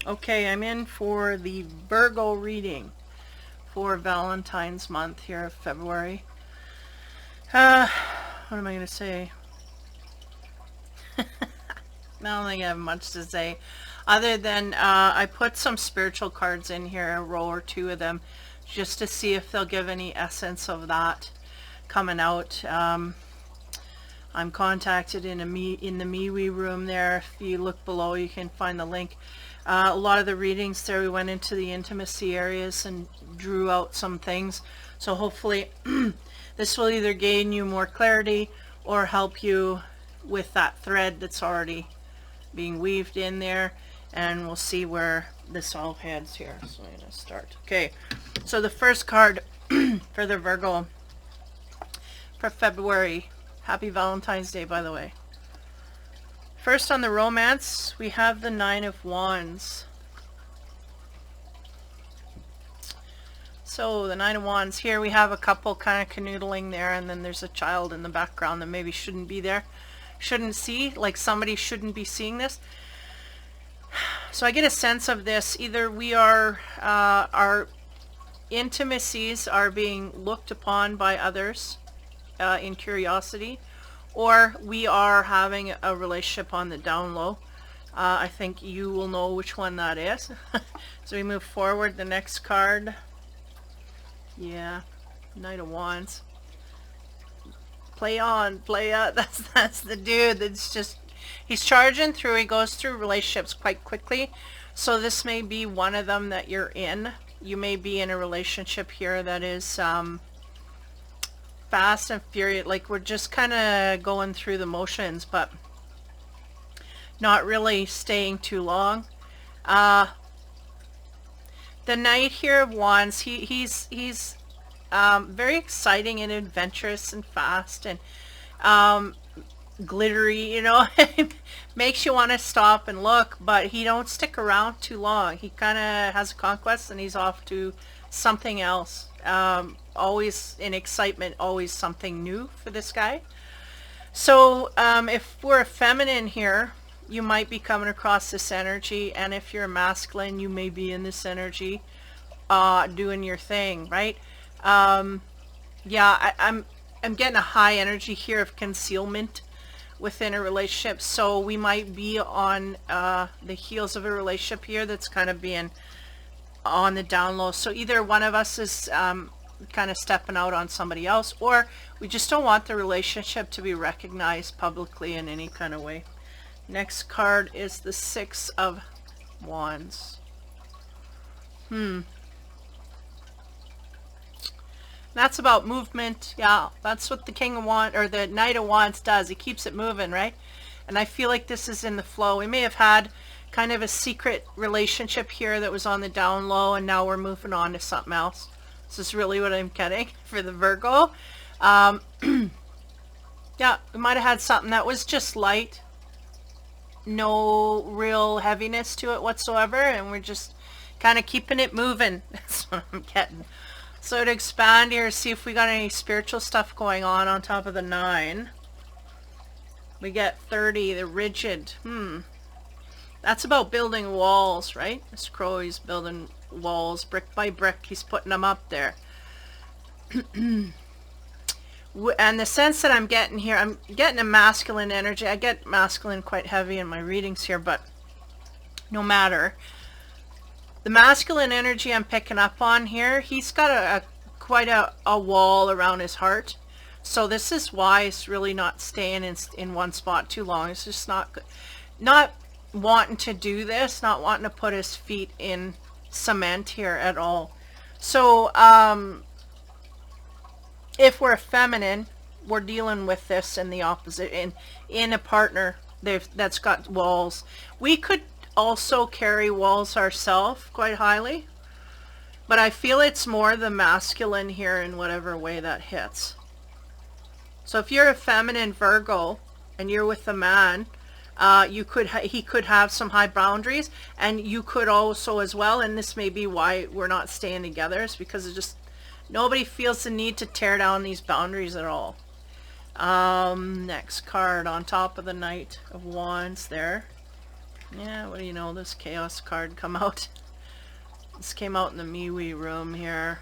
Okay, I'm in for the Virgo reading for Valentine's month here of February. What am I going to say? I don't think I have much to say other than I put some spiritual cards in here, a row or two of them, just to see if they'll give any essence of that coming out. I'm contacted in the MeWe room there. If you look below, you can find the link. A lot of the readings there, we went into the intimacy areas and drew out some things. So hopefully this will either gain you more clarity or help you with that thread that's already being weaved in there. And we'll see where this all heads here. So I'm going to start. Okay, so the first card for the Virgo for February. Happy Valentine's Day, by the way. First on the romance, we have the Nine of Wands. So the Nine of Wands, here we have a couple kind of canoodling there, and then there's a child in the background that maybe shouldn't be there. Shouldn't see, like somebody shouldn't be seeing this. So I get a sense of this. Either we are, our intimacies are being looked upon by others in curiosity, or we are having a relationship on the down low. I think you will know which one that is. So we move forward. The next card, yeah, Knight of Wands. Play on, play out. That's the dude that's just, he's charging through. He goes through relationships quite quickly. So this may be one of them that you're in. You may be in a relationship here that is fast and furious, like we're just kind of going through the motions, but not really staying too long. The Knight here of Wands, he's very exciting and adventurous and fast and glittery, you know. Makes you want to stop and look, but he don't stick around too long. He kind of has a conquest and he's off to something else. Always in excitement, always something new for this guy. So if we're a feminine here, you might be coming across this energy, and if you're a masculine, you may be in this energy doing your thing, right? Yeah, I'm getting a high energy here of concealment within a relationship. So we might be on the heels of a relationship here that's kind of being on the down low. So either one of us is kind of stepping out on somebody else, or we just don't want the relationship to be recognized publicly in any kind of way. Next card is the Six of Wands. That's about movement. Yeah, that's what the King of Wands or the Knight of Wands does. He keeps it moving, right? And I feel like this is in the flow. We may have had kind of a secret relationship here that was on the down low, and now we're moving on to something else. This is really what I'm getting for the Virgo. Yeah, we might have had something that was just light, no real heaviness to it whatsoever, and we're just kind of keeping it moving. That's what I'm getting. So to expand here, see if we got any spiritual stuff going on top of the 9. We get 30, the rigid. That's about building walls, right? This crow, he's building walls brick by brick. He's putting them up there. And the sense that I'm getting here, I'm getting a masculine energy. I get masculine quite heavy in my readings here, but no matter. The masculine energy I'm picking up on here, he's got quite a wall around his heart. So this is why it's really not staying in one spot too long. It's just not wanting to do this, not wanting to put his feet in cement here at all. So if we're feminine, we're dealing with this in the opposite, in a partner that's got walls. We could also carry walls ourselves quite highly, but I feel it's more the masculine here in whatever way that hits. So if you're a feminine Virgo and you're with a man, he could have some high boundaries, and you could also as well, and this may be why we're not staying together, is because it just nobody feels the need to tear down these boundaries at all. Next card on top of the Knight of Wands there. Yeah, what do you know? This chaos card come out. This came out in the MeWe room here.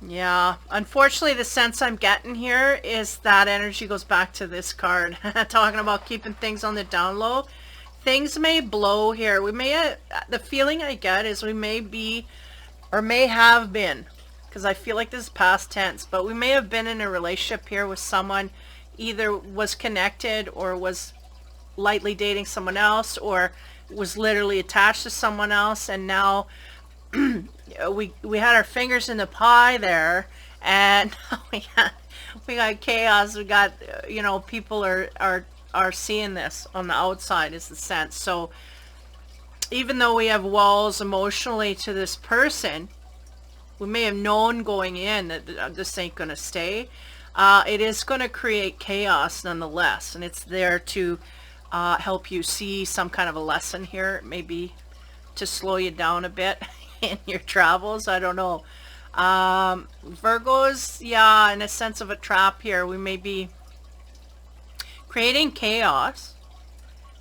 Yeah, unfortunately the sense I'm getting here is that energy goes back to this card. Talking about keeping things on the down low. Things may blow here. We may, the feeling I get is we may be, or may have been, because I feel like this is past tense, but we may have been in a relationship here with someone, either was connected or was lightly dating someone else, or was literally attached to someone else, and now we had our fingers in the pie there, and we got chaos. We got, you know, people are seeing this on the outside is the sense. So even though we have walls emotionally to this person, we may have known going in that this ain't gonna stay. It is gonna create chaos nonetheless, and it's there to help you see some kind of a lesson here, maybe to slow you down a bit in your travels. I don't know. Virgos, yeah, in a sense of a trap here. We may be creating chaos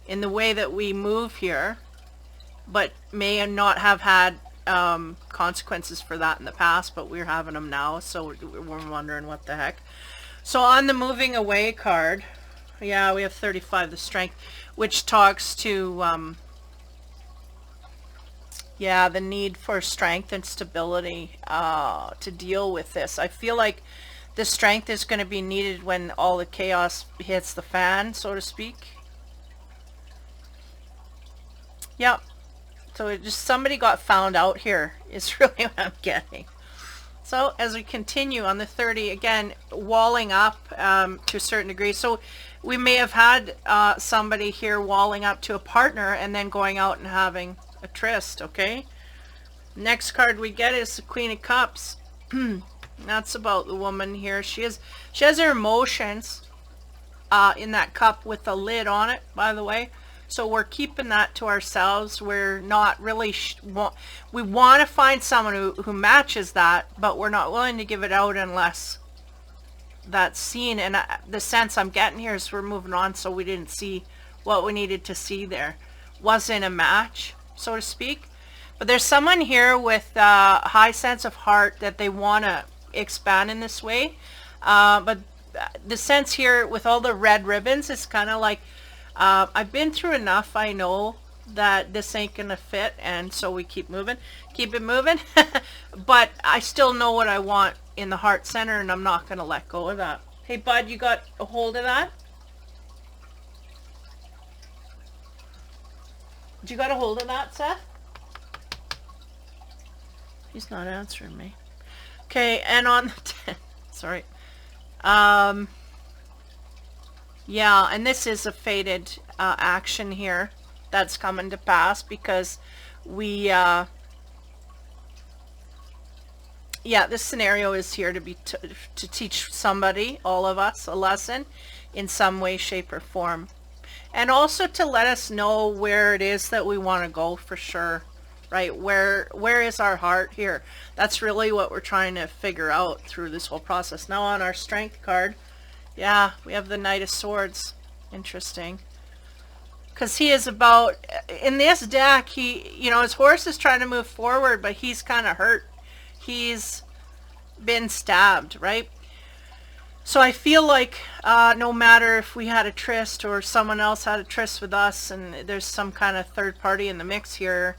in the way that we move here, but may not have had consequences for that in the past, but we're having them now, so we're wondering what the heck. So on the moving away card, yeah, we have 35, the strength, which talks to yeah, the need for strength and stability to deal with this. I feel like the strength is going to be needed when all the chaos hits the fan, so to speak. Yep. So it just, somebody got found out here is really what I'm getting. So as we continue on the 30, again, walling up to a certain degree. So we may have had somebody here walling up to a partner and then going out and having a tryst, okay? Next card we get is the Queen of Cups. That's about the woman here. She has her emotions in that cup with the lid on it, by the way. So we're keeping that to ourselves. We're not really, we want to find someone who matches that, but we're not willing to give it out unless that's seen. And the sense I'm getting here is we're moving on, so we didn't see what we needed to see there. Wasn't a match, so to speak. But there's someone here with a high sense of heart that they want to expand in this way. But the sense here with all the red ribbons is kind of like, I've been through enough. I know that this ain't gonna fit, and so we keep moving, keep it moving. But I still know what I want in the heart center, and I'm not gonna let go of that. Hey bud, you got a hold of that? You got a hold of that, Seth? He's not answering me. Okay, and on the 10, sorry. Yeah, and this is a fated action here that's coming to pass because we, yeah, this scenario is here to be to teach somebody, all of us, a lesson in some way, shape, or form. And also to let us know where it is that we want to go for sure, right? Where is our heart here? That's really what we're trying to figure out through this whole process. Now on our strength card, yeah, we have the Knight of Swords. Interesting. Because he is about, in this deck, he, you know, his horse is trying to move forward, but he's kind of hurt. He's been stabbed, right? So I feel like no matter if we had a tryst or someone else had a tryst with us and there's some kind of third party in the mix here,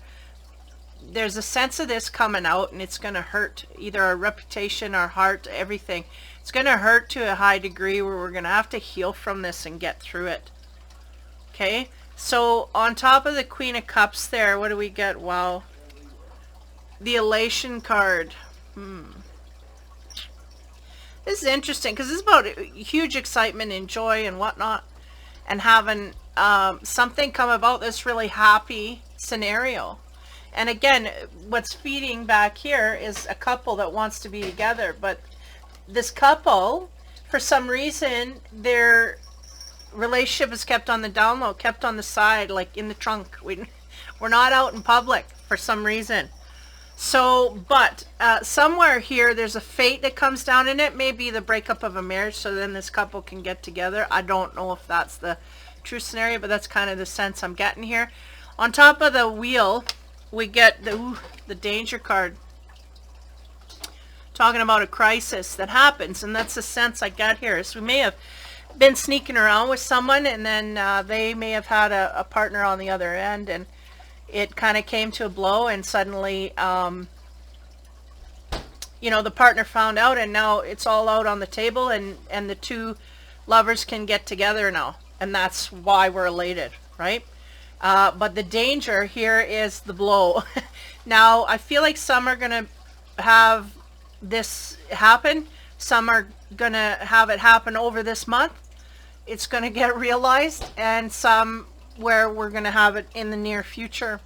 there's a sense of this coming out, and it's going to hurt either our reputation, our heart, everything. It's going to hurt to a high degree where we're going to have to heal from this and get through it. Okay, so on top of the Queen of Cups there, what do we get? Wow. The Elation card. This is interesting because this is about huge excitement and joy and whatnot, and having something come about this really happy scenario. And again, what's feeding back here is a couple that wants to be together, but this couple, for some reason, their relationship is kept on the down low, kept on the side, like in the trunk. We're not out in public for some reason. So, but somewhere here, there's a fate that comes down in it. Maybe the breakup of a marriage, so then this couple can get together. I don't know if that's the true scenario, but that's kind of the sense I'm getting here. On top of the wheel, we get the danger card. Talking about a crisis that happens, and that's the sense I got here. So we may have been sneaking around with someone, and then they may have had a partner on the other end, and it kind of came to a blow, and suddenly, you know, the partner found out, and now it's all out on the table, and the two lovers can get together now, and that's why we're elated, right? But the danger here is the blow. Now, I feel like some are going to have this happen. Some are going to have it happen over this month. It's going to get realized, and some where we're going to have it in the near future.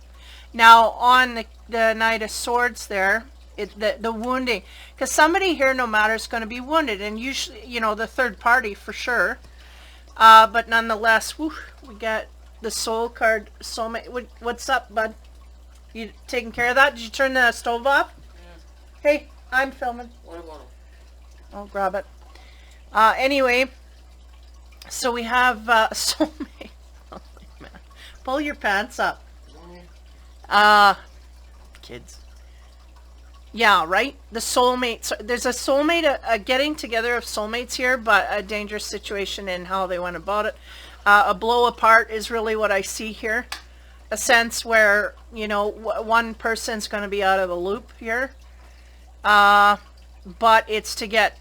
Now, on the Knight of Swords there, the wounding, because somebody here, no matter, is going to be wounded, and usually, you know, the third party for sure. But nonetheless, we get the Soul card. Soulmate. What's up, bud? You taking care of that? Did you turn the stove off? Yeah. Hey, I'm filming. I'll grab it. Anyway, so we have soulmate. Oh, man. Pull your pants up. Kids. Yeah, right? The soulmate. So there's a soulmate, a getting together of soulmates here, but a dangerous situation in how they went about it. A blow apart is really what I see here. A sense where, you know, one person's going to be out of the loop here. But it's to get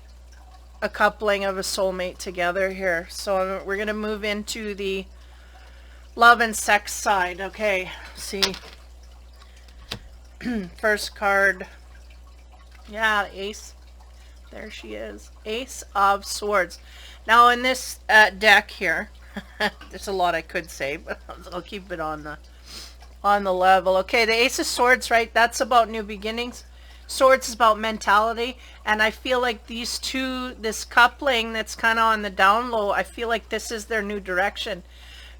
a coupling of a soulmate together here. So we're going to move into the love and sex side. Okay, see. First card. Yeah, Ace. There she is. Ace of Swords. Now in this deck here, there's a lot I could say, but I'll keep it on the level. Okay, the Ace of Swords, right? That's about new beginnings. Swords is about mentality, and I feel like these two, this coupling that's kind of on the down low, I feel like this is their new direction.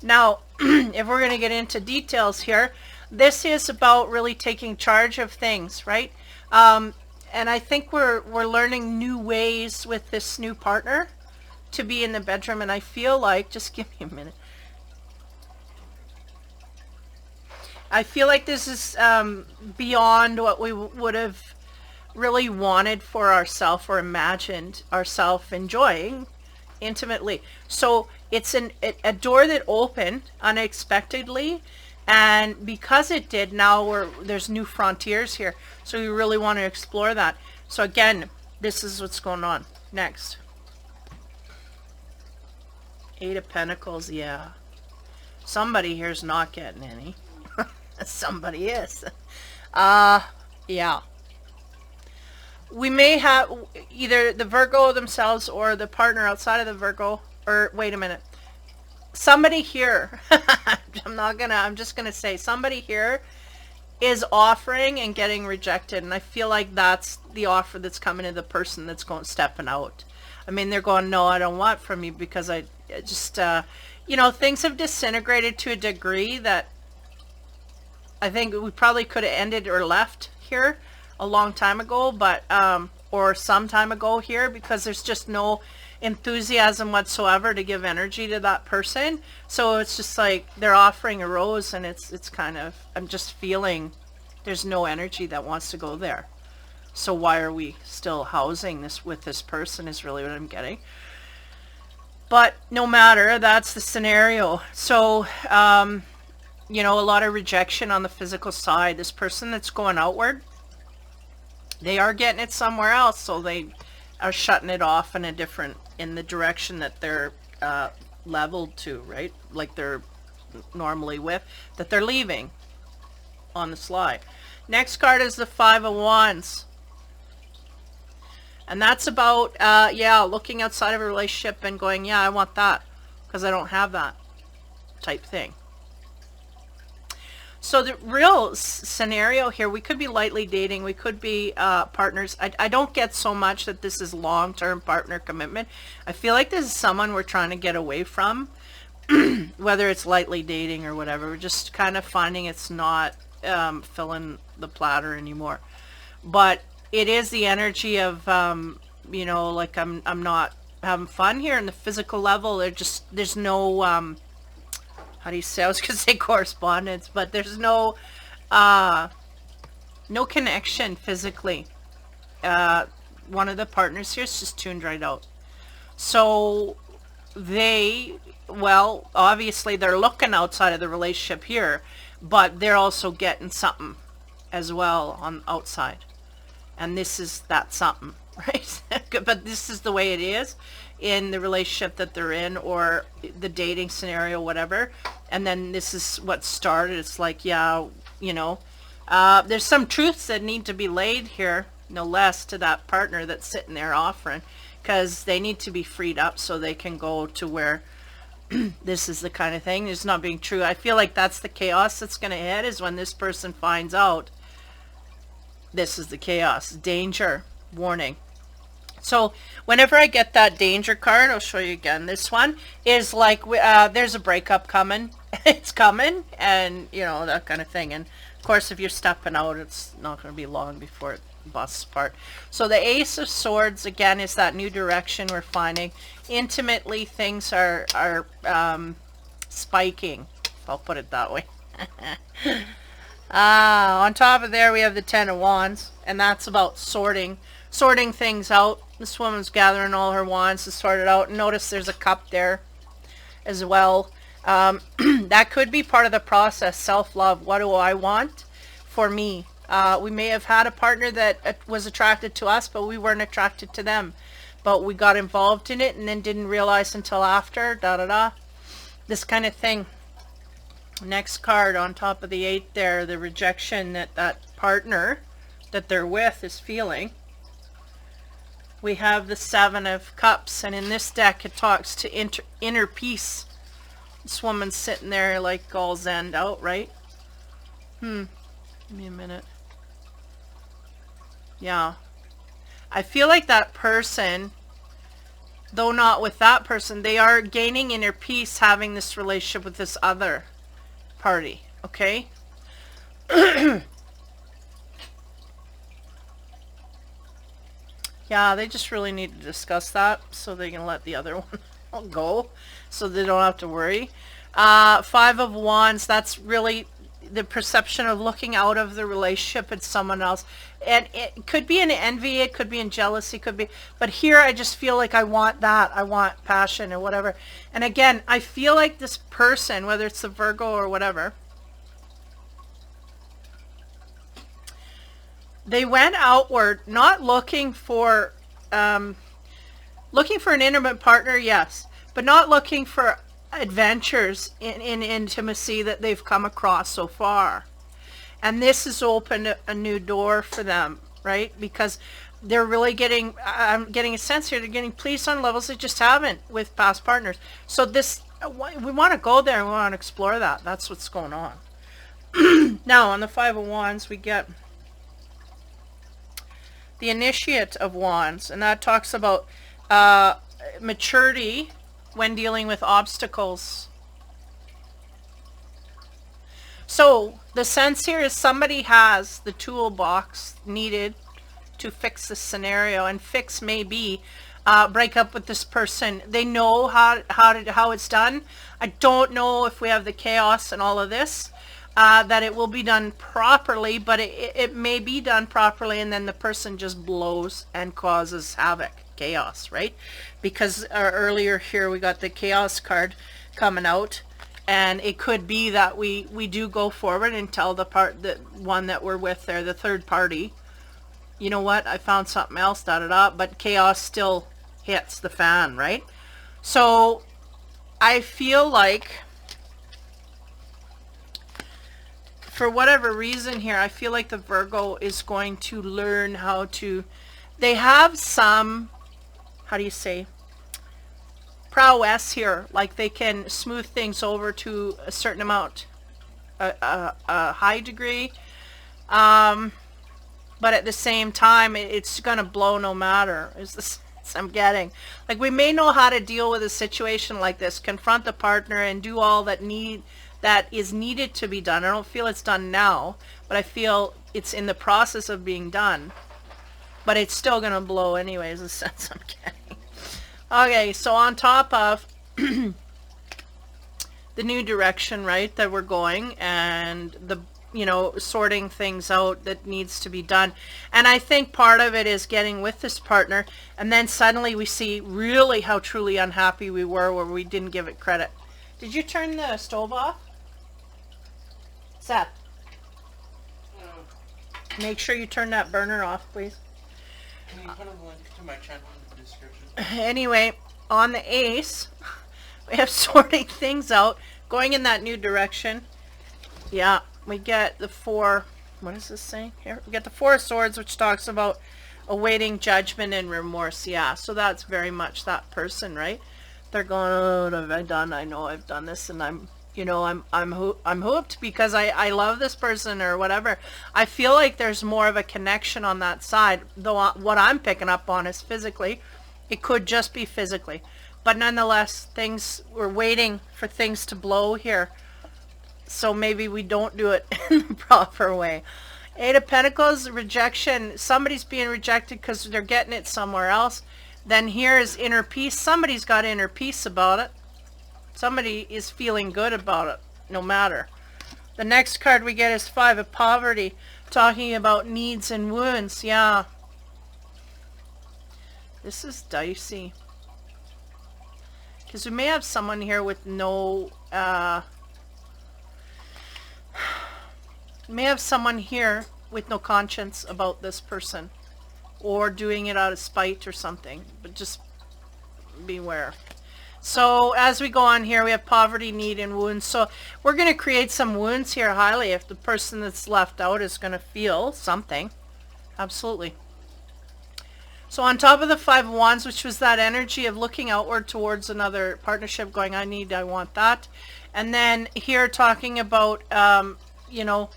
Now, if we're going to get into details here, this is about really taking charge of things, right? And I think we're learning new ways with this new partner to be in the bedroom, and I feel like, just give me a minute. I feel like this is beyond what we would have really wanted for ourselves or imagined ourselves enjoying intimately. So it's a door that opened unexpectedly, and because it did, now there's new frontiers here. So we really want to explore that. So again, this is what's going on. Next. Eight of Pentacles, yeah. Somebody here's not getting any. Somebody is. Yeah. We may have either the Virgo themselves or the partner outside of the Virgo, or wait a minute. Somebody here, I'm just gonna say somebody here is offering and getting rejected, and I feel like that's the offer that's coming to the person that's stepping out. I mean, they're going, no, I don't want from you, because I just, you know, things have disintegrated to a degree that I think we probably could have ended or left here a long time ago, but or some time ago here, because there's just no enthusiasm whatsoever to give energy to that person. So it's just like they're offering a rose, and it's kind of, I'm just feeling there's no energy that wants to go there. So why are we still housing this with this person is really what I'm getting. But no matter, that's the scenario. So you know, a lot of rejection on the physical side. This person that's going outward, they are getting it somewhere else, so they are shutting it off in the direction that they're leveled to, right? Like they're normally with, that they're leaving on the slide. Next card is the Five of Wands. And that's about, yeah, looking outside of a relationship and going, yeah, I want that, because I don't have that type thing. So the real scenario here, we could be lightly dating, we could be partners. I don't get so much that this is long-term partner commitment. I feel like this is someone we're trying to get away from, whether it's lightly dating or whatever. We're just kind of finding it's not filling the platter anymore. But it is the energy of, you know, like I'm not having fun here in the physical level. There's no how do you say, I was gonna say correspondence, but there's no no connection physically. One of the partners here is just tuned right out. So they, well, obviously they're looking outside of the relationship here, but they're also getting something as well on outside. And this is that something, right? But this is the way it is in the relationship that they're in, or the dating scenario, whatever. And then this is what started. It's like, yeah, you know, there's some truths that need to be laid here, no less, to that partner that's sitting there offering, because they need to be freed up so they can go to where this is the kind of thing. It's not being true. I feel like that's the chaos that's going to hit, is when this person finds out this is the chaos. Danger. Warning. So whenever I get that danger card, I'll show you again. This one is like, there's a breakup coming. It's coming, and you know, that kind of thing. And of course, if you're stepping out, it's not going to be long before it busts apart. So the Ace of Swords, again, is that new direction we're finding. Intimately, things are spiking. I'll put it that way. On top of there, we have the Ten of Wands, and that's about sorting things out. This woman's gathering all her wands to sort it out. Notice there's a cup there as well. That could be part of the process. Self-love. What do I want for me? We may have had a partner that was attracted to us, but we weren't attracted to them. But we got involved in it and then didn't realize until after. This kind of thing. Next card on top of the 8 there, the rejection that partner that they're with is feeling. We have the 7 of Cups, and in this deck it talks to inner peace. This woman's sitting there like all zenned out, right? Give me a minute. Yeah. I feel like that person, though not with that person, they are gaining inner peace having this relationship with this other party, okay? Yeah, they just really need to discuss that so they can let the other one go, so they don't have to worry. 5 of Wands, that's really the perception of looking out of the relationship at someone else. And it could be in envy, it could be in jealousy, could be, but here I just feel like I want that. I want passion or whatever. And again, I feel like this person, whether it's the Virgo or whatever, they went outward, not looking for an intimate partner, yes, but not looking for adventures in intimacy that they've come across so far. And this has opened a new door for them, right? Because they're really getting, I'm getting a sense here, they're getting pleased on levels they just haven't with past partners. So this, we want to go there and we want to explore that. That's what's going on. Now, on the 5 of Wands, we get the Initiate of Wands, and that talks about maturity when dealing with obstacles. So the sense here is somebody has the toolbox needed to fix this scenario, and fix may be break up with this person. They know how it's done. I don't know if we have the chaos and all of this, that it will be done properly, but it may be done properly, and then the person just blows and causes havoc, chaos, right? Because earlier here we got the chaos card coming out, and it could be that we do go forward and tell the one that we're with there, the third party, you know what, I found something else, but chaos still hits the fan, right? So I feel like, for whatever reason here, I feel like the Virgo is going to learn how to, they have some, how do you say, prowess here, like they can smooth things over to a certain amount, a high degree, but at the same time, it's gonna blow no matter, is the sense I'm getting. Like, we may know how to deal with a situation like this, confront the partner and do all that is needed to be done. I don't feel it's done now, but I feel it's in the process of being done, but it's still gonna blow anyways, the sense I'm getting. Okay, so on top of the new direction, right, that we're going, and the, you know, sorting things out that needs to be done. And I think part of it is getting with this partner, and then suddenly we see really how truly unhappy we were where we didn't give it credit. Did you turn the stove off? Seth, make sure you turn that burner off, please. Can you put a link to my channel in the description? Anyway, on the ace, we have sorting things out, going in that new direction. Yeah, we get the four, what is this saying here? We get the Four of Swords, which talks about awaiting judgment and remorse. Yeah, so that's very much that person, right? They're going, oh, what have I done? I know I've done this, and I'm, you know, I'm hooked because I love this person or whatever. I feel like there's more of a connection on that side, though what I'm picking up on is physically. It could just be physically. But nonetheless, we're waiting for things to blow here. So maybe we don't do it in the proper way. Eight of Pentacles, rejection. Somebody's being rejected because they're getting it somewhere else. Then here is inner peace. Somebody's got inner peace about it. Somebody is feeling good about it, no matter. The next card we get is Five of Poverty, talking about needs and wounds. Yeah. This is dicey. Because we may have someone here with no... may have someone here with no conscience about this person. Or doing it out of spite or something. But just beware. So as we go on here, we have poverty, need, and wounds. So we're going to create some wounds here highly if the person that's left out is going to feel something. Absolutely. So on top of the Five of Wands, which was that energy of looking outward towards another partnership, going, I want that. And then here talking about, you know,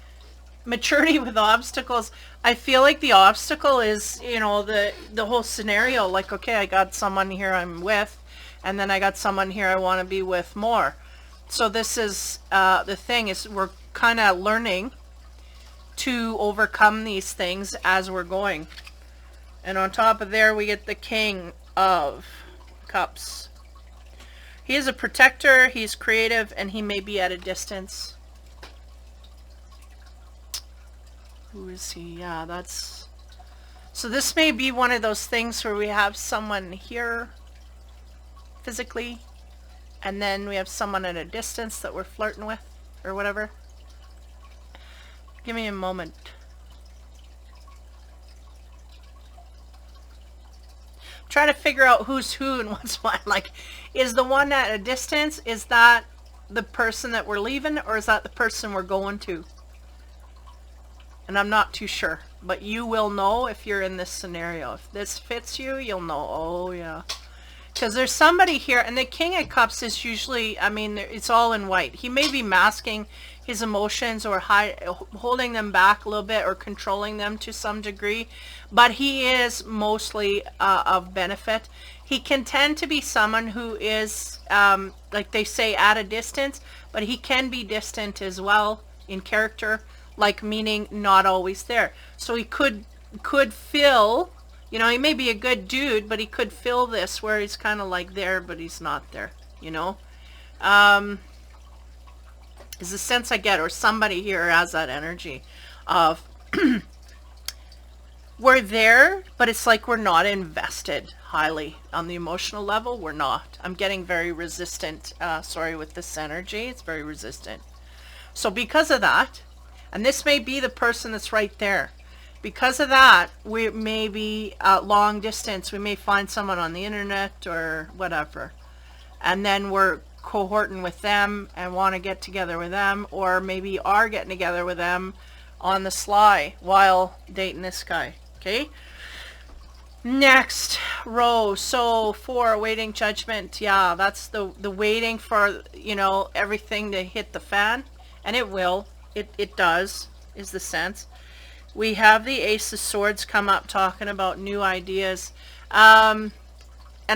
maturity with obstacles. I feel like the obstacle is, you know, the whole scenario. Like, okay, I got someone here I'm with, and then I got someone here I want to be with more. So this is the thing, is we're kind of learning to overcome these things as we're going. And on top of there, we get the King of Cups. He is a protector, he's creative, and he may be at a distance. Who is he? Yeah, that's... So this may be one of those things where we have someone here physically, and then we have someone at a distance that we're flirting with, or whatever. Give me a moment. Try to figure out who's who and what's what. Like, is the one at a distance, is that the person that we're leaving, or is that the person we're going to? And I'm not too sure, but you will know if you're in this scenario. If this fits you, you'll know. Oh yeah, because there's somebody here, and the King of Cups is usually, I mean, it's all in white. He may be masking his emotions or holding them back a little bit, or controlling them to some degree, but he is mostly of benefit. He can tend to be someone who is, like they say, at a distance, but he can be distant as well in character, like meaning not always there. So he could feel, you know, he may be a good dude, but he could feel this where he's kind of like there, but he's not there, you know. Is the sense I get, or somebody here has that energy of we're there, but it's like we're not invested highly on the emotional level. We're not. I'm getting very resistant, sorry, with this energy. It's very resistant. So because of that, and this may be the person that's right there, because of that, we may be long distance. We may find someone on the internet or whatever, and then we're cohorting with them and want to get together with them, or maybe are getting together with them on the sly while dating this guy. Okay, next row. So for awaiting judgment, yeah, that's the waiting for, you know, everything to hit the fan, and it will. It does, is the sense. We have the Ace of Swords come up talking about new ideas. And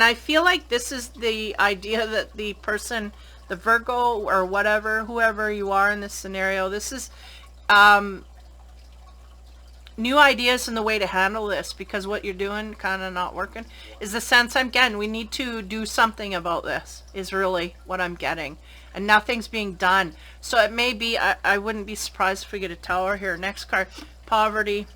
I feel like this is the idea that the person, the Virgo or whatever, whoever you are in this scenario, this is new ideas in the way to handle this, because what you're doing kind of not working, is the sense I'm getting. We need to do something about this, is really what I'm getting. and nothing's being done. So it may be, I wouldn't be surprised if we get a tower here. Next card, poverty,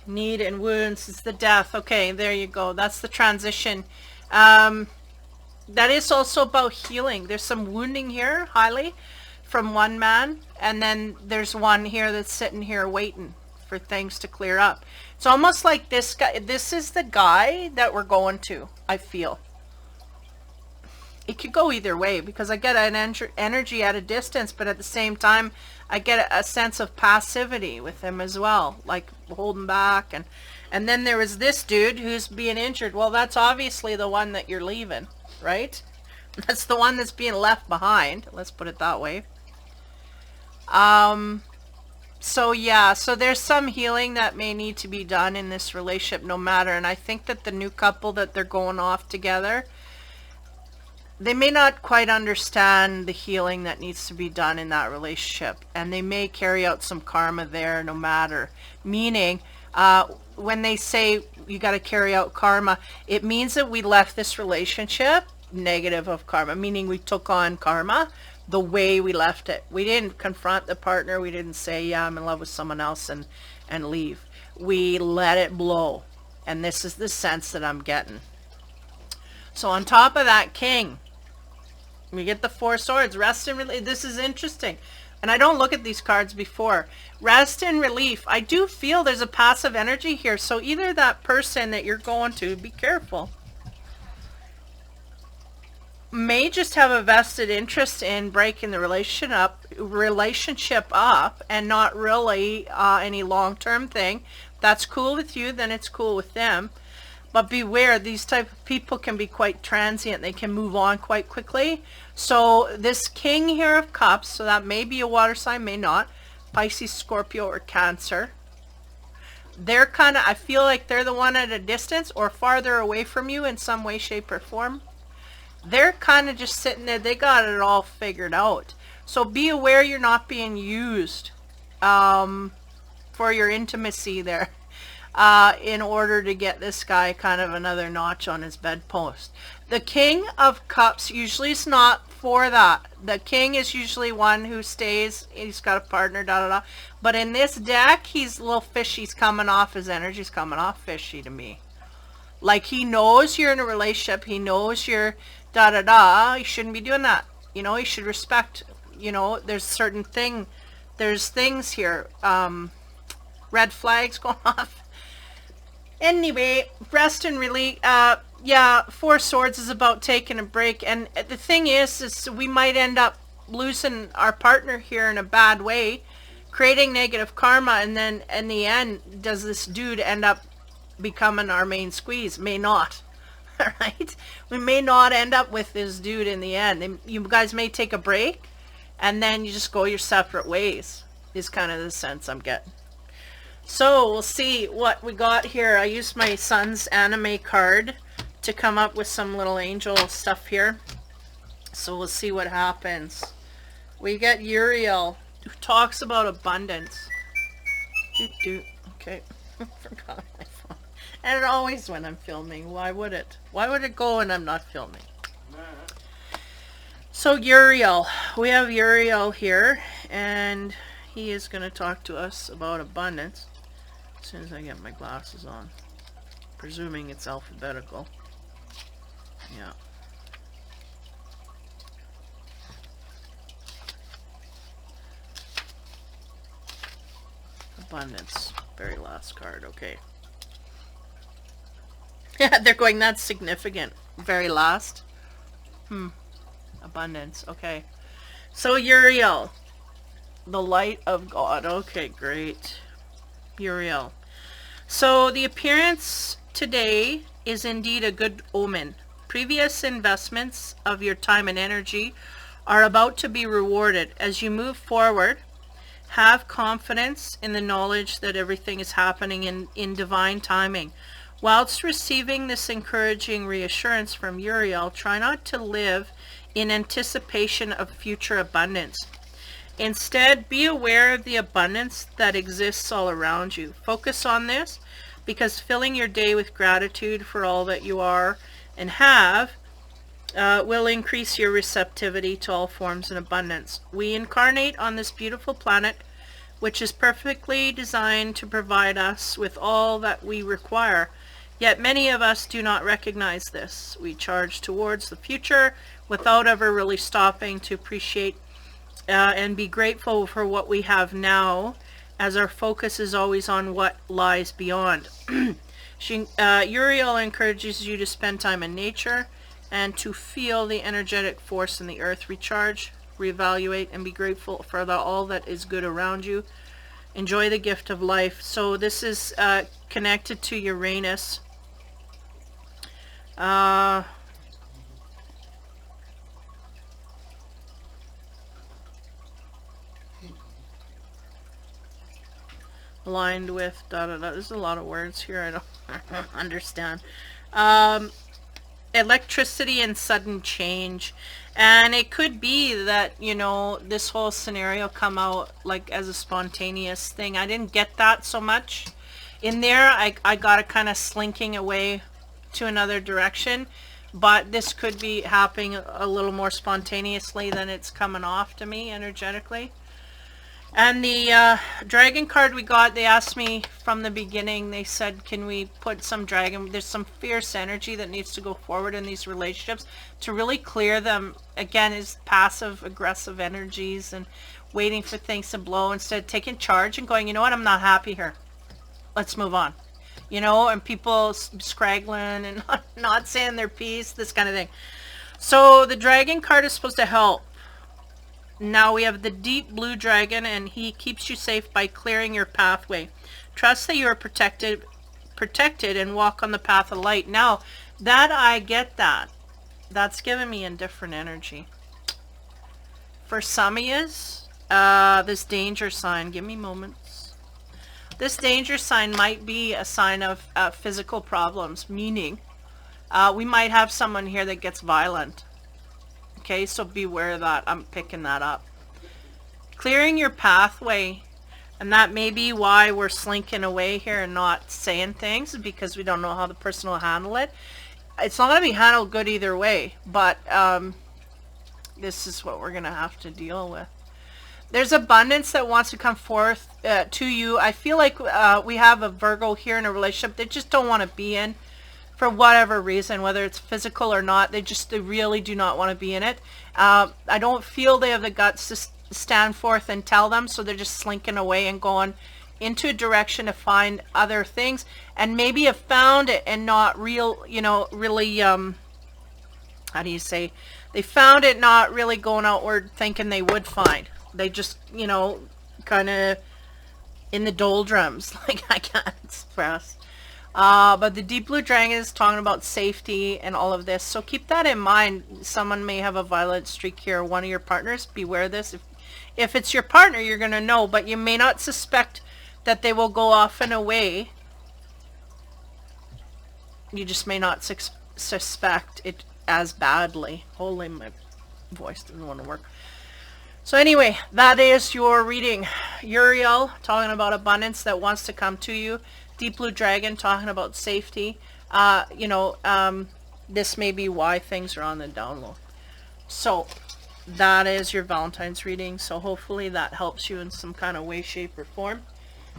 need and wounds is the death. Okay, there you go. That's the transition. That is also about healing. There's some wounding here, highly, from one man, and then there's one here that's sitting here waiting for things to clear up. It's almost like this guy, this is the guy that we're going to, I feel. It could go either way, because I get an energy at a distance, but at the same time, I get a sense of passivity with him as well, like holding back. And then there was this dude who's being injured. Well, that's obviously the one that you're leaving, right? That's the one that's being left behind. Let's put it that way. So yeah, so there's some healing that may need to be done in this relationship no matter. And I think that the new couple that they're going off together, they may not quite understand the healing that needs to be done in that relationship. And they may carry out some karma there no matter. Meaning, when they say you got to carry out karma, it means that we left this relationship negative of karma, meaning we took on karma the way we left it. We didn't confront the partner. We didn't say, yeah, I'm in love with someone else and leave. We let it blow. And this is the sense that I'm getting. So on top of that king, we get the Four Swords, rest and relief. This is interesting. And I don't look at these cards before. Rest and relief. I do feel there's a passive energy here. So either that person that you're going to, be careful, may just have a vested interest in breaking the relationship up and not really any long-term thing. That's cool with you, then it's cool with them. But beware, these type of people can be quite transient. They can move on quite quickly. So this King here of Cups, so that may be a water sign, may not. Pisces, Scorpio, or Cancer. They're kind of, I feel like they're the one at a distance or farther away from you in some way, shape, or form. They're kind of just sitting there. They got it all figured out. So be aware you're not being used for your intimacy there. In order to get this guy kind of another notch on his bedpost. The King of Cups usually is not for that. The King is usually one who stays, he's got a partner, da-da-da. But in this deck, he's a little fishy. He's coming off, his energy's coming off fishy to me. Like he knows you're in a relationship, he knows you're da-da-da. He shouldn't be doing that. You know, he should respect, you know, there's certain thing, there's things here. Red flags going off. Anyway, rest and relief. Yeah, Four Swords is about taking a break. And the thing is we might end up losing our partner here in a bad way, creating negative karma. And then in the end, does this dude end up becoming our main squeeze? May not. All right? We may not end up with this dude in the end. You guys may take a break and then you just go your separate ways is kind of the sense I'm getting. So we'll see what we got here. I used my son's anime card to come up with some little angel stuff here. So we'll see what happens. We get Uriel, who talks about abundance. Okay, forgot my phone. And it always when I'm filming. Why would it? Why would it go when I'm not filming? So Uriel, we have Uriel here, and he is going to talk to us about abundance. As soon as I get my glasses on. Presuming it's alphabetical. Yeah. Abundance. Very last card. Okay. Yeah, they're going, that's significant. Very last. Abundance. Okay. So Uriel. The light of God. Okay, great. Uriel. So the appearance today is indeed a good omen. Previous investments of your time and energy are about to be rewarded. As you move forward, have confidence in the knowledge that everything is happening in divine timing. Whilst receiving this encouraging reassurance from Uriel, try not to live in anticipation of future abundance. Instead, be aware of the abundance that exists all around you. Focus on this, because filling your day with gratitude for all that you are and have will increase your receptivity to all forms and abundance. We incarnate on this beautiful planet, which is perfectly designed to provide us with all that we require. Yet many of us do not recognize this. We charge towards the future without ever really stopping to appreciate and be grateful for what we have now, as our focus is always on what lies beyond. Uriel encourages you to spend time in nature and to feel the energetic force in the earth. Recharge, reevaluate, and be grateful for all that is good around you. Enjoy the gift of life. So this is connected to Uranus. Aligned with There's a lot of words here I don't understand. Electricity and sudden change, and it could be that, you know, this whole scenario come out like as a spontaneous thing. I didn't get that so much in there. I got it kind of slinking away to another direction, but this could be happening a little more spontaneously than it's coming off to me energetically. And the dragon card we got, they asked me from the beginning, they said, can we put some dragon, there's some fierce energy that needs to go forward in these relationships to really clear them. Again, is passive aggressive energies and waiting for things to blow instead of taking charge and going, you know what, I'm not happy here. Let's move on. You know, and people scraggling and not saying their piece, this kind of thing. So the dragon card is supposed to help. Now we have the deep blue dragon, and he keeps you safe by clearing your pathway. Trust that you are protected and walk on the path of light. Now, that I get that. That's giving me a different energy. For some of yous, this danger sign, give me moments. This danger sign might be a sign of physical problems, meaning we might have someone here that gets violent. Okay, so beware of that. I'm picking that up. Clearing your pathway, and that may be why we're slinking away here and not saying things, because we don't know how the person will handle it. It's not going to be handled good either way, but this is what we're going to have to deal with. There's abundance that wants to come forth to you. I feel like we have a Virgo here in a relationship they just don't want to be in. For whatever reason, whether it's physical or not, they really do not want to be in it. I don't feel they have the guts to stand forth and tell them, so they're just slinking away and going into a direction to find other things, and maybe have found it and not really, how do you say, they found it not really going outward thinking they would find. They just, you know, kind of in the doldrums, like I can't express. But the deep blue dragon is talking about safety and all of this. So keep that in mind. Someone may have a violent streak here. One of your partners, beware of this. If it's your partner, you're going to know, but you may not suspect that they will go off in a way. You just may not suspect it as badly. Holy, my voice doesn't want to work. So anyway, that is your reading. Uriel, talking about abundance that wants to come to you. Deep blue dragon, talking about safety. This may be why things are on the down low. So that is your Valentine's reading. So hopefully that helps you in some kind of way, shape, or form.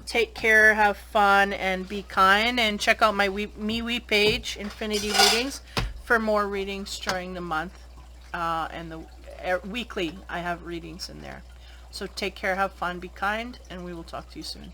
Take care, have fun, and be kind. And check out my MeWe page, Infinity Readings, for more readings during the month. And the weekly, I have readings in there. So take care, have fun, be kind, and we will talk to you soon.